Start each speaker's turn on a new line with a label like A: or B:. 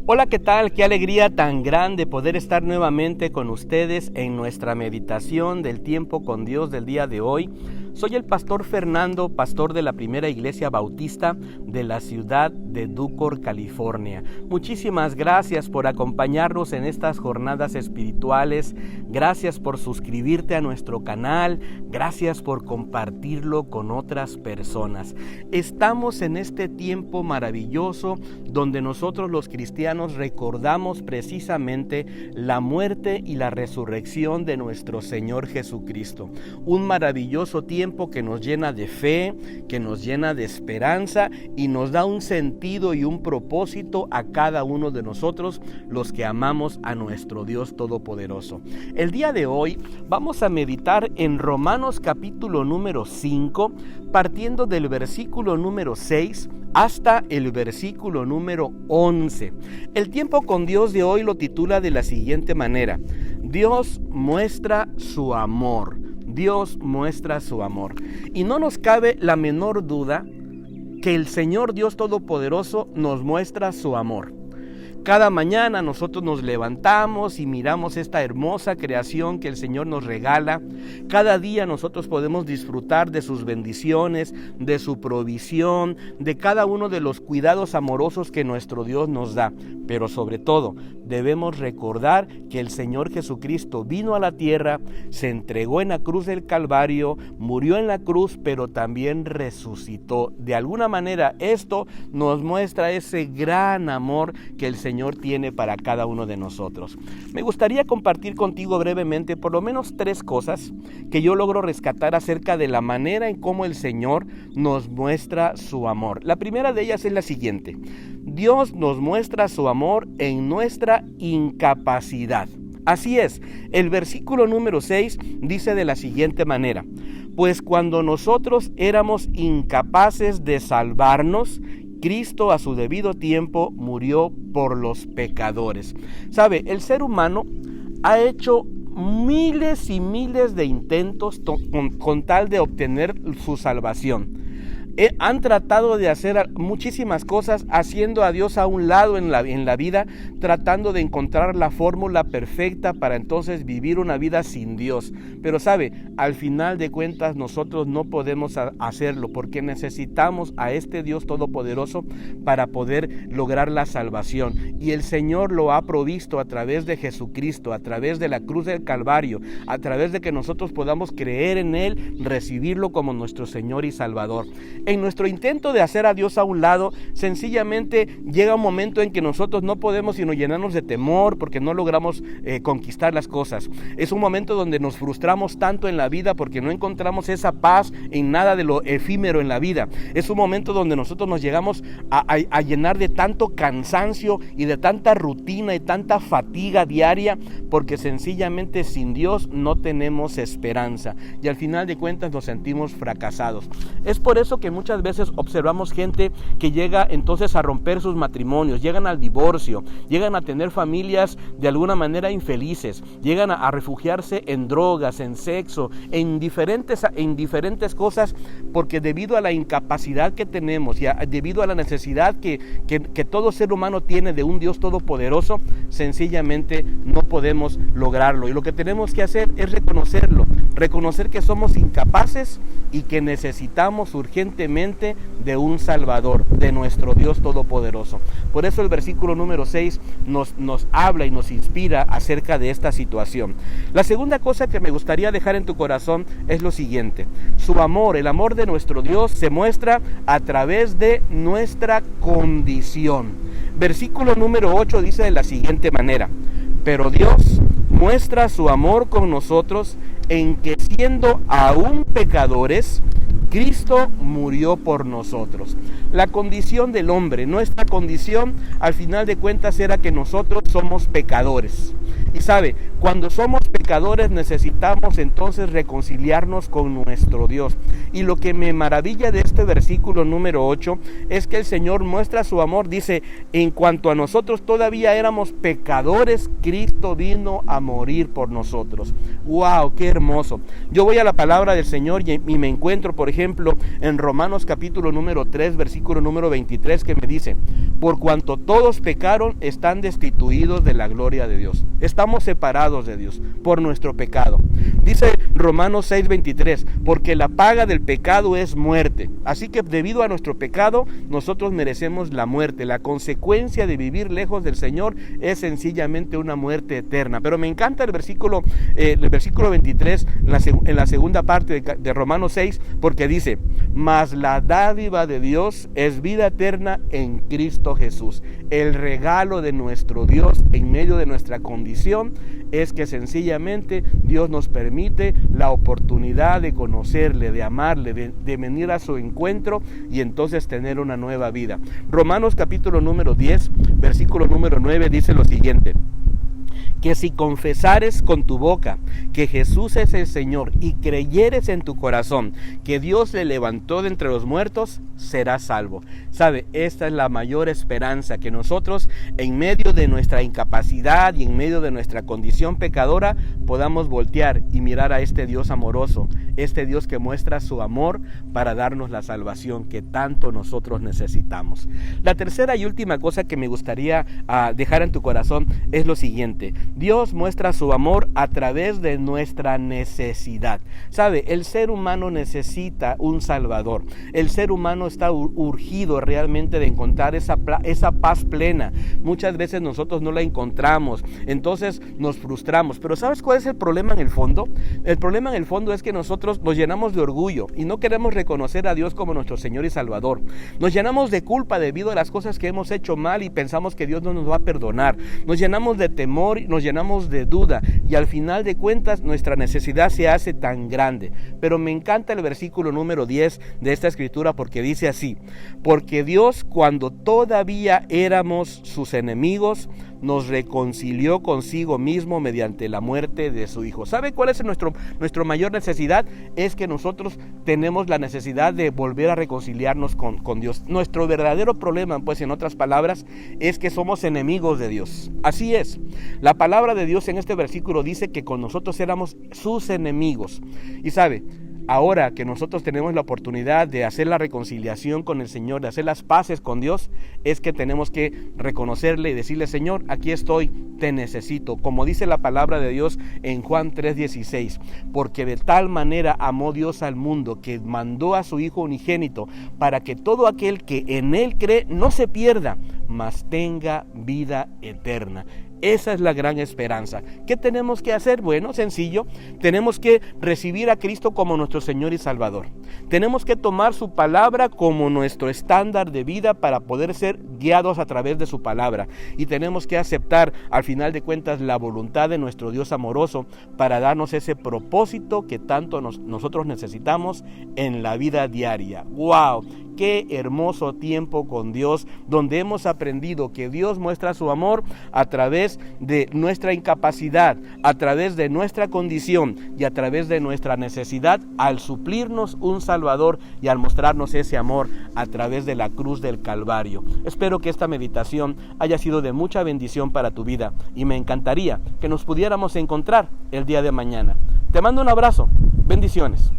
A: Hola, ¿qué tal? Qué alegría tan grande poder estar nuevamente con ustedes en nuestra meditación del tiempo con Dios del día de hoy. Soy el pastor Fernando, pastor de la Primera Iglesia Bautista de la ciudad de Ducor, California. Muchísimas gracias por acompañarnos en estas jornadas espirituales. Gracias por suscribirte a nuestro canal. Gracias por compartirlo con otras personas. Estamos en este tiempo maravilloso donde nosotros los cristianos recordamos precisamente la muerte y la resurrección de nuestro Señor Jesucristo. Un maravilloso tiempo que nos llena de fe, que nos llena de esperanza y nos da un sentido y un propósito a cada uno de nosotros, los que amamos a nuestro Dios Todopoderoso. El día de hoy vamos a meditar en Romanos capítulo número 5, partiendo del versículo número 6 hasta el versículo número 11. El tiempo con Dios de hoy lo titula de la siguiente manera: Dios muestra su amor. Dios muestra su amor. Y no nos cabe la menor duda que el Señor Dios Todopoderoso nos muestra su amor. Cada mañana nosotros nos levantamos y miramos esta hermosa creación que el Señor nos regala. Cada día nosotros podemos disfrutar de sus bendiciones, de su provisión, de cada uno de los cuidados amorosos que nuestro Dios nos da. Pero sobre todo, debemos recordar que el Señor Jesucristo vino a la tierra, se entregó en la cruz del Calvario, murió en la cruz, pero también resucitó. De alguna manera, esto nos muestra ese gran amor que el Señor tiene para cada uno de nosotros. Me gustaría compartir contigo brevemente por lo menos 3 cosas que yo logro rescatar acerca de la manera en cómo el Señor nos muestra su amor. La primera de ellas es la siguiente: Dios nos muestra su amor en nuestra incapacidad. Así es, el versículo número 6 dice de la siguiente manera: pues cuando nosotros éramos incapaces de salvarnos, Cristo a su debido tiempo murió por los pecadores. ¿Sabe? El ser humano ha hecho miles y miles de intentos con tal de obtener su salvación. Han tratado de hacer muchísimas cosas, haciendo a Dios a un lado en la vida, tratando de encontrar la fórmula perfecta para entonces vivir una vida sin Dios. Pero sabe, al final de cuentas nosotros no podemos hacerlo, porque necesitamos a este Dios Todopoderoso para poder lograr la salvación. Y el Señor lo ha provisto a través de Jesucristo, a través de la cruz del Calvario, a través de que nosotros podamos creer en Él, recibirlo como nuestro Señor y Salvador. En nuestro intento de hacer a Dios a un lado, sencillamente llega un momento en que nosotros no podemos sino llenarnos de temor porque no logramos conquistar las cosas. Es un momento donde nos frustramos tanto en la vida porque no encontramos esa paz en nada de lo efímero en la vida. Es un momento donde nosotros nos llegamos a llenar de tanto cansancio y de tanta rutina y tanta fatiga diaria, porque sencillamente sin Dios no tenemos esperanza y al final de cuentas nos sentimos fracasados. Es por eso que muchas veces observamos gente que llega entonces a romper sus matrimonios, llegan al divorcio, llegan a tener familias de alguna manera infelices, llegan a refugiarse en drogas, en sexo, en diferentes cosas, porque debido a la incapacidad que tenemos y debido a la necesidad que todo ser humano tiene de un Dios todopoderoso, sencillamente no podemos lograrlo. Y lo que tenemos que hacer es reconocerlo, reconocer que somos incapaces y que necesitamos urgentemente de un Salvador, de nuestro Dios Todopoderoso. Por eso el versículo número 6 nos habla y nos inspira acerca de esta situación. La segunda cosa que me gustaría dejar en tu corazón es lo siguiente: su amor, el amor de nuestro Dios, se muestra a través de nuestra condición. Versículo número 8 dice de la siguiente manera: pero Dios muestra su amor con nosotros en que, siendo aún pecadores, Cristo murió por nosotros. La condición del hombre, nuestra condición, al final de cuentas era que nosotros somos pecadores. Y sabe, cuando somos pecadores necesitamos entonces reconciliarnos con nuestro Dios. Y lo que me maravilla de este versículo número 8 es que el Señor muestra su amor. Dice: en cuanto a nosotros todavía éramos pecadores, Cristo vino a morir por nosotros. ¡Wow! ¡Qué hermoso! Yo voy a la palabra del Señor y me encuentro, por ejemplo, en Romanos capítulo número 3, versículo número 23, que me dice: por cuanto todos pecaron, están destituidos de la gloria de Dios. Estamos separados de Dios por nuestro pecado. Dice Romanos 6:23, porque la paga del pecado es muerte. Así que debido a nuestro pecado, nosotros merecemos la muerte. La consecuencia de vivir lejos del Señor es sencillamente una muerte eterna. Pero me encanta el versículo 23, en la segunda parte de Romanos 6, porque dice, mas la dádiva de Dios es vida eterna en Cristo Jesús. El regalo de nuestro Dios en medio de nuestra condición es que sencillamente Dios nos permite la oportunidad de conocerle, de amarle, de venir a su encuentro y entonces tener una nueva vida. Romanos capítulo número 10, versículo número 9 dice lo siguiente: que si confesares con tu boca que Jesús es el Señor y creyeres en tu corazón que Dios le levantó de entre los muertos, serás salvo. ¿Sabe? Esta es la mayor esperanza, que nosotros en medio de nuestra incapacidad y en medio de nuestra condición pecadora podamos voltear y mirar a este Dios amoroso, este Dios que muestra su amor para darnos la salvación que tanto nosotros necesitamos. La tercera y última cosa que me gustaría dejar en tu corazón es lo siguiente: Dios muestra su amor a través de nuestra necesidad. ¿Sabe? El ser humano necesita un Salvador. El ser humano está urgido realmente de encontrar esa paz plena. Muchas veces nosotros no la encontramos, entonces nos frustramos. Pero ¿sabes cuál es el problema en el fondo? El problema en el fondo es que nosotros nos llenamos de orgullo y no queremos reconocer a Dios como nuestro Señor y Salvador. Nos llenamos de culpa debido a las cosas que hemos hecho mal y pensamos que Dios no nos va a perdonar. Nos llenamos de temor, nos llenamos de duda y al final de cuentas nuestra necesidad se hace tan grande. Pero me encanta el versículo número 10 de esta escritura, porque dice así: porque Dios, cuando todavía éramos sus enemigos, nos reconcilió consigo mismo mediante la muerte de su Hijo. ¿Sabe cuál es nuestra mayor necesidad? Es que nosotros tenemos la necesidad de volver a reconciliarnos con Dios. Nuestro verdadero problema, pues en otras palabras, es que somos enemigos de Dios. Así es. La palabra de Dios en este versículo dice que con nosotros éramos sus enemigos. Y sabe, ahora que nosotros tenemos la oportunidad de hacer la reconciliación con el Señor, de hacer las paces con Dios, es que tenemos que reconocerle y decirle: Señor, aquí estoy, te necesito. Como dice la palabra de Dios en Juan 3:16, porque de tal manera amó Dios al mundo que mandó a su Hijo unigénito, para que todo aquel que en Él cree no se pierda, mas tenga vida eterna. Esa es la gran esperanza. ¿Qué tenemos que hacer? Bueno, sencillo. Tenemos que recibir a Cristo como nuestro Señor y Salvador. Tenemos que tomar su palabra como nuestro estándar de vida para poder ser guiados a través de su palabra. Y tenemos que aceptar, al final de cuentas, la voluntad de nuestro Dios amoroso para darnos ese propósito que tanto nosotros necesitamos en la vida diaria. ¡Wow! Qué hermoso tiempo con Dios, donde hemos aprendido que Dios muestra su amor a través de nuestra incapacidad, a través de nuestra condición y a través de nuestra necesidad, al suplirnos un Salvador y al mostrarnos ese amor a través de la cruz del Calvario. Espero que esta meditación haya sido de mucha bendición para tu vida y me encantaría que nos pudiéramos encontrar el día de mañana. Te mando un abrazo. Bendiciones.